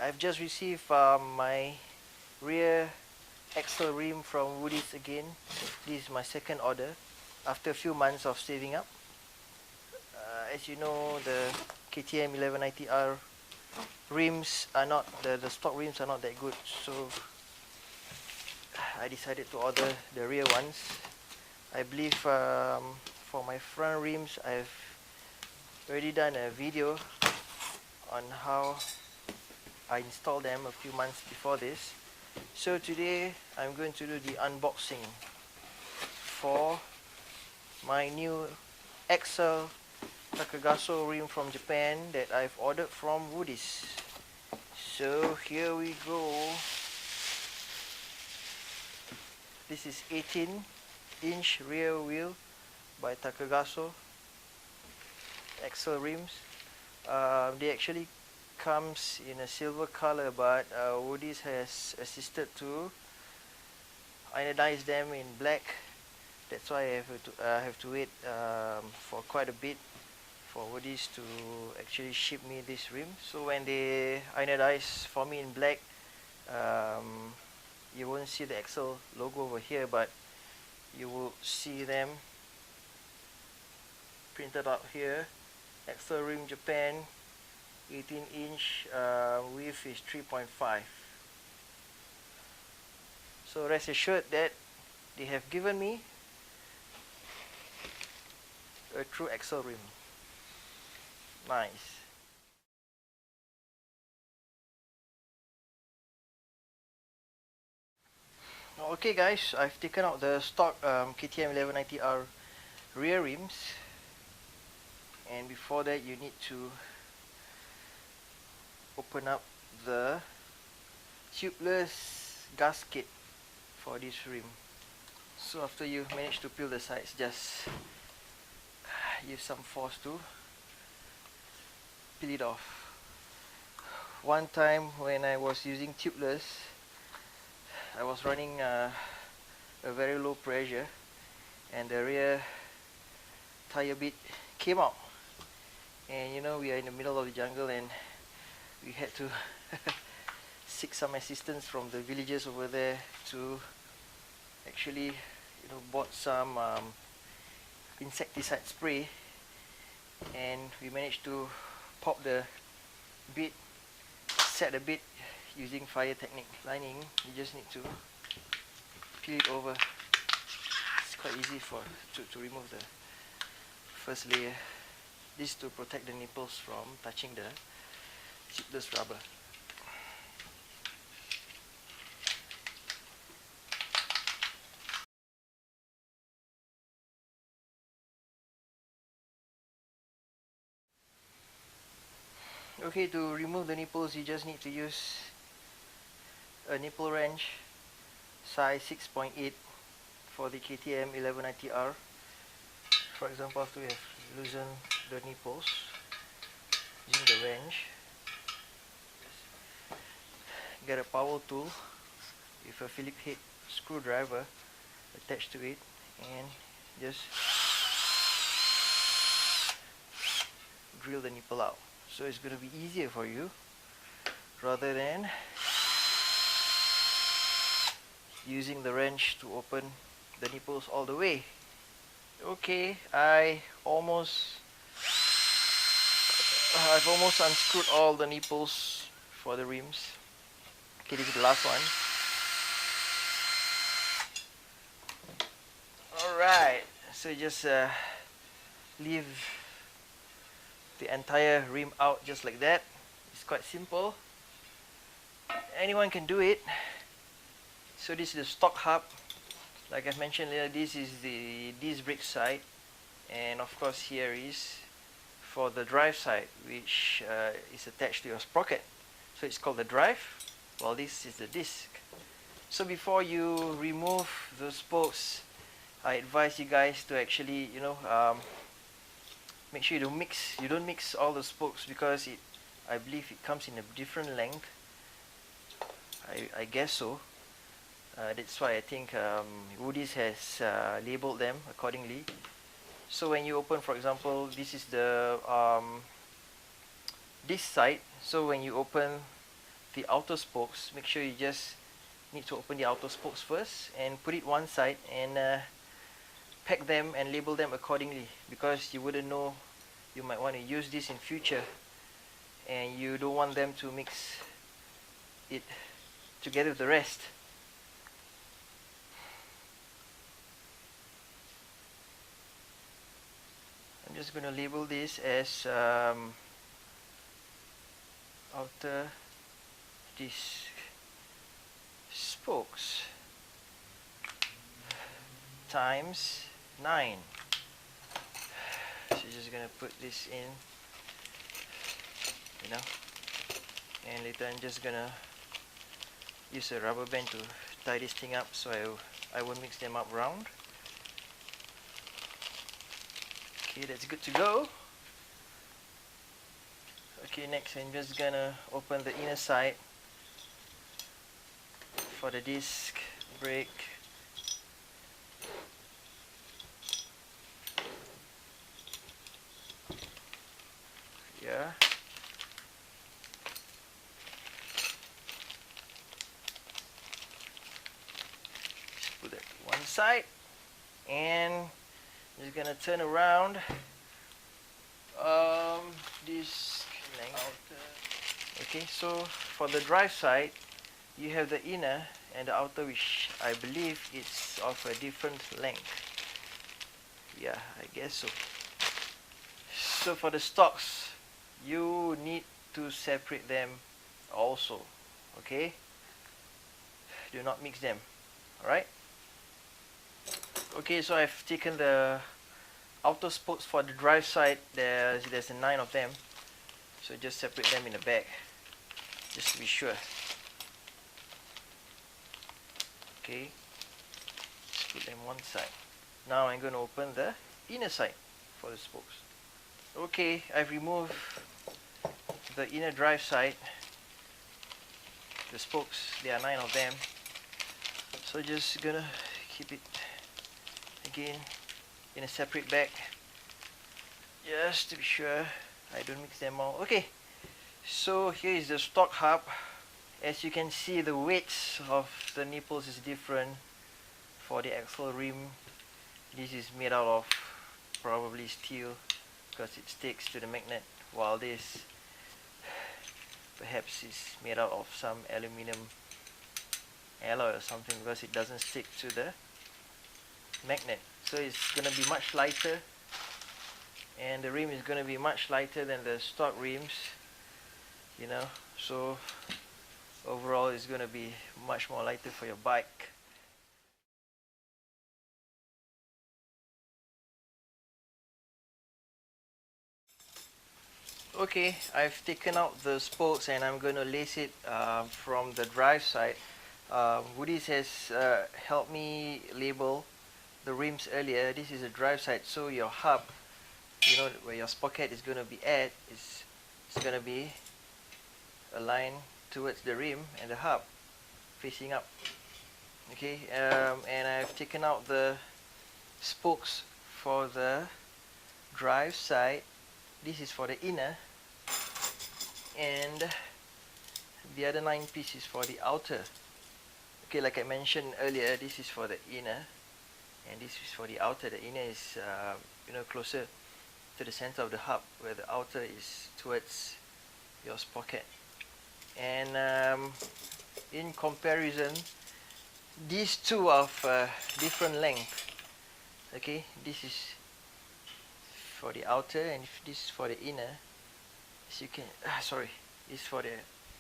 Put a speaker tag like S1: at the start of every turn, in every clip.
S1: I've just received my rear axle rim from Woody's again. This is my second order after a few months of saving up. As you know, the KTM1190R rims are not, the stock rims are not that good, so I decided to order the rear ones. I believe for my front rims I've already done a video on how I installed them a few months before this. So today I'm going to do the unboxing for my new axle Takagaso rim from Japan that I've ordered from Woody's. So here we go. This is 18-inch rear wheel by Takagaso axle rims. They actually comes in a silver color, but Woody's has assisted to ionize them in black. That's why I have to wait for quite a bit for Woody's to actually ship me this rim. So when they ionize for me in black, you won't see the axle logo over here, but you will see them printed out here. Axle rim Japan, 18-inch, width is 3.5. So rest assured that they have given me a true axle rim. Nice. Okay guys, I've taken out the stock KTM1190R rear rims, and before that you need to open up the tubeless gasket for this rim. So after you manage to peel the sides, just use some force to peel it off. One time when I was using tubeless, I was running a very low pressure and the rear tire bit came out, and you know we are in the middle of the jungle and we had to seek some assistance from the villagers over there to actually bought some insecticide spray, and we managed to pop the bit, set the bit using fire technique. Lining, you just need to peel it over. It's quite easy to remove the first layer. This to protect the nipples from touching the tubeless rubber. Okay, to remove the nipples, you just need to use a nipple wrench size 6.8 for the KTM1190R. For example, after we have loosened the nipples using the wrench, get a power tool with a Phillips head screwdriver attached to it, and just drill the nipple out. So it's going to be easier for you rather than using the wrench to open the nipples all the way. Okay, I've almost unscrewed all the nipples for the rims. Okay, this is the last one. Alright, so just leave the entire rim out just like that. It's quite simple. Anyone can do it. So this is the stock hub. Like I mentioned earlier, this is the disc brake side, and of course here is for the drive side, which is attached to your sprocket. So it's called the drive, while this is the disc. So before you remove the spokes, I advise you guys to actually make sure you don't mix all the spokes, because I believe it comes in a different length. I guess so. That's why I think Woody's has labeled them accordingly. So when you open, for example, this is the this side. So when you open the outer spokes, make sure you just need to open the outer spokes first and put it one side and pack them and label them accordingly, because you wouldn't know, you might want to use this in future and you don't want them to mix it together with the rest. I'm just going to label this as outer disc spokes times 9. So just gonna put this in, you know, and later I'm just gonna use a rubber band to tie this thing up so I won't mix them up round. Okay, that's good to go. Okay, next I'm just gonna open the inner side for the disc brake. Yeah. Just put that to one side, and I'm just gonna turn around disc length. Okay, so for the drive side, you have the inner and the outer, which I believe is of a different length. Yeah, I guess so. So for the stocks, you need to separate them also. Okay, do not mix them. Alright. Okay, so I've taken the outer spokes for the drive side. There's 9 of them, so just separate them in the back, just to be sure. Okay, just put them one side. Now I'm going to open the inner side for the spokes. Okay, I've removed the inner drive side, the spokes. There are 9 of them, so just gonna keep it again in a separate bag, just to be sure I don't mix them all. Okay, so here is the stock hub. As you can see, the weights of the nipples is different. For the axle rim, this is made out of probably steel because it sticks to the magnet, while this perhaps is made out of some aluminum alloy or something, because it doesn't stick to the magnet. So it's going to be much lighter, and the rim is going to be much lighter than the stock rims, you know, so overall it's going to be much more lighter for your bike. Okay, I've taken out the spokes and I'm going to lace it from the drive side. Woodies has helped me label the rims earlier. This is the drive side, so your hub, you know, where your sprocket is going to be at, it's going to be aligned towards the rim and the hub facing up. Okay, and I've taken out the spokes for the drive side. This is for the inner, and the other 9 pieces for the outer. Okay, like I mentioned earlier, this is for the inner and this is for the outer. The inner is you know, closer to the center of the hub, where the outer is towards your sprocket. And in comparison, these two are of different length. Okay, this is for the outer and this is for the inner. As you can, this is for the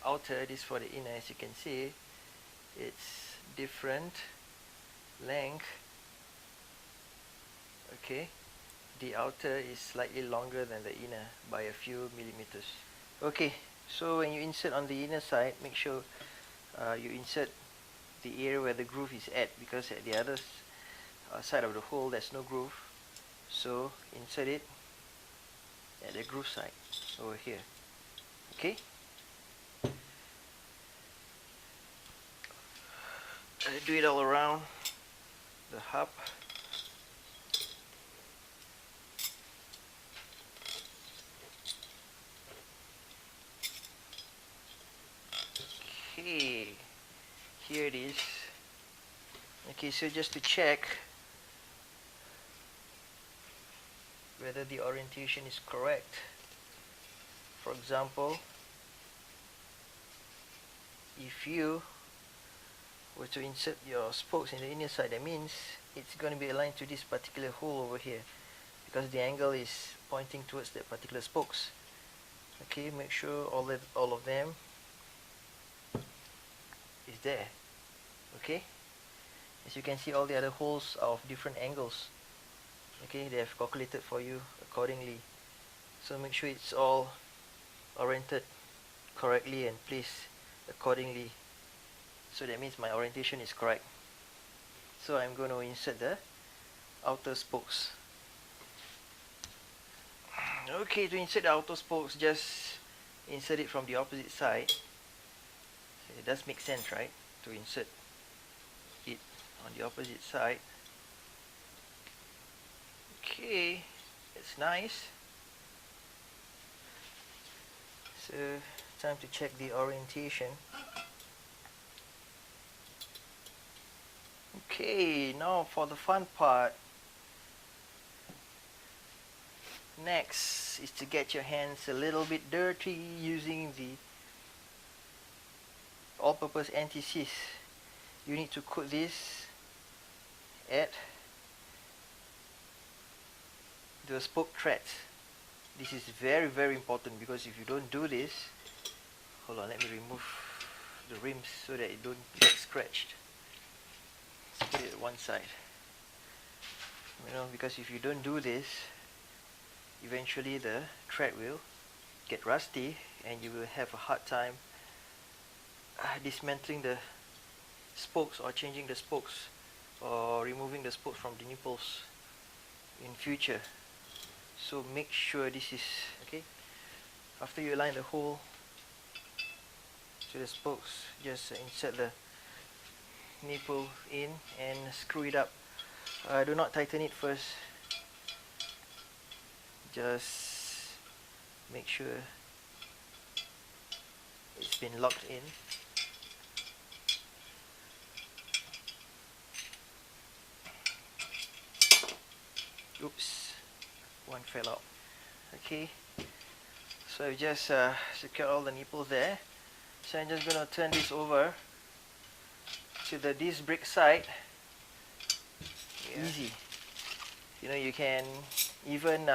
S1: outer, this is for the inner. As you can see, it's different length. Okay, the outer is slightly longer than the inner by a few millimeters. Okay, so when you insert on the inner side, make sure you insert the area where the groove is at, because at the other side of the hole there's no groove. So insert it at the groove side over here. Okay, do it all around the hub. Okay, here it is. Okay, so just to check whether the orientation is correct. For example, if you were to insert your spokes in the inner side, that means it's going to be aligned to this particular hole over here because the angle is pointing towards that particular spokes. Okay, make sure all of them is there. Okay, as you can see, all the other holes are of different angles. Okay, they have calculated for you accordingly, so make sure it's all oriented correctly and placed accordingly. So that means my orientation is correct. So I'm going to insert the outer spokes. Okay, to insert the outer spokes, just insert it from the opposite side. So it does make sense, right, to insert it on the opposite side. Okay, it's nice. So time to check the orientation. Okay, now for the fun part. Next is to get your hands a little bit dirty using the all-purpose anti-seize. You need to coat this at the spoke threads. This is very important, because if you don't do this, hold on, let me remove the rims so that it don't get scratched. Let's put it at one side. You know, because if you don't do this, eventually the thread will get rusty and you will have a hard time dismantling the spokes or changing the spokes or removing the spokes from the nipples in future. So make sure this is okay. After you align the hole to the spokes, just insert the nipple in and screw it up. Do not tighten it first. Just make sure it's been locked in. Oops, one fell out. Okay, so I've just secured all the nipples there. So I'm just going to turn this over to the disc brake side. Yeah. Easy. You know, you can even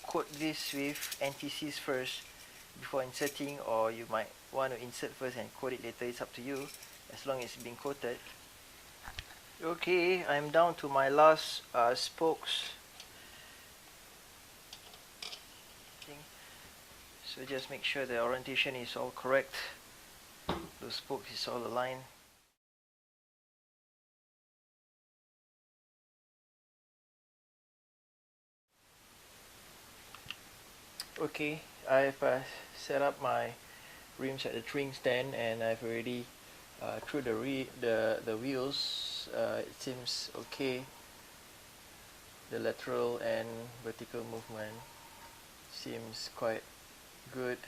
S1: coat this with anti-seize first before inserting, or you might want to insert first and coat it later. It's up to you, as long as it's been coated. Okay, I'm down to my last spokes. So just make sure the orientation is all correct. The spokes is all aligned. Okay, I've set up my rims at the trim stand, and I've already through the wheels. It seems okay. The lateral and vertical movement seems quite good.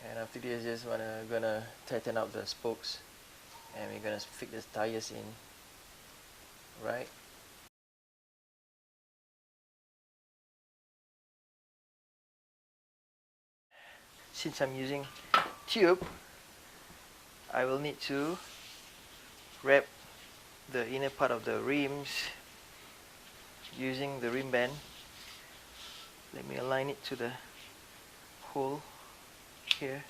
S1: And after this, just gonna tighten up the spokes, and we're gonna fit the tires in. Right. Since I'm using tube, I will need to wrap the inner part of the rims using the rim band. Let me align it to the hole here.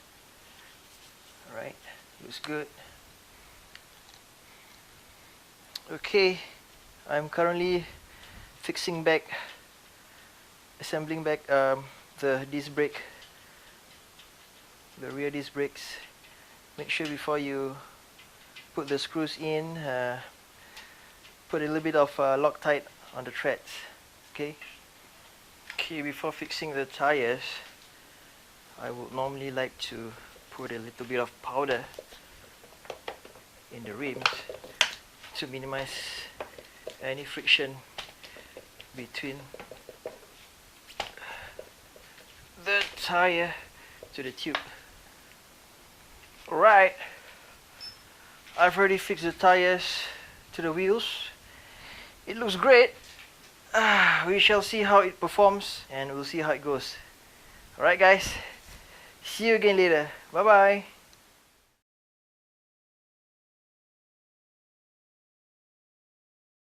S1: Alright, looks good. Okay, I'm currently assembling back the disc brake, the rear disc brakes. Make sure before you put the screws in, put a little bit of Loctite on the threads. Okay, before fixing the tires, I would normally like to put a little bit of powder in the rims to minimize any friction between the tire to the tube. Alright, I've already fixed the tires to the wheels. It looks great. We shall see how it performs and we'll see how it goes. Alright guys, see you again later. Bye bye.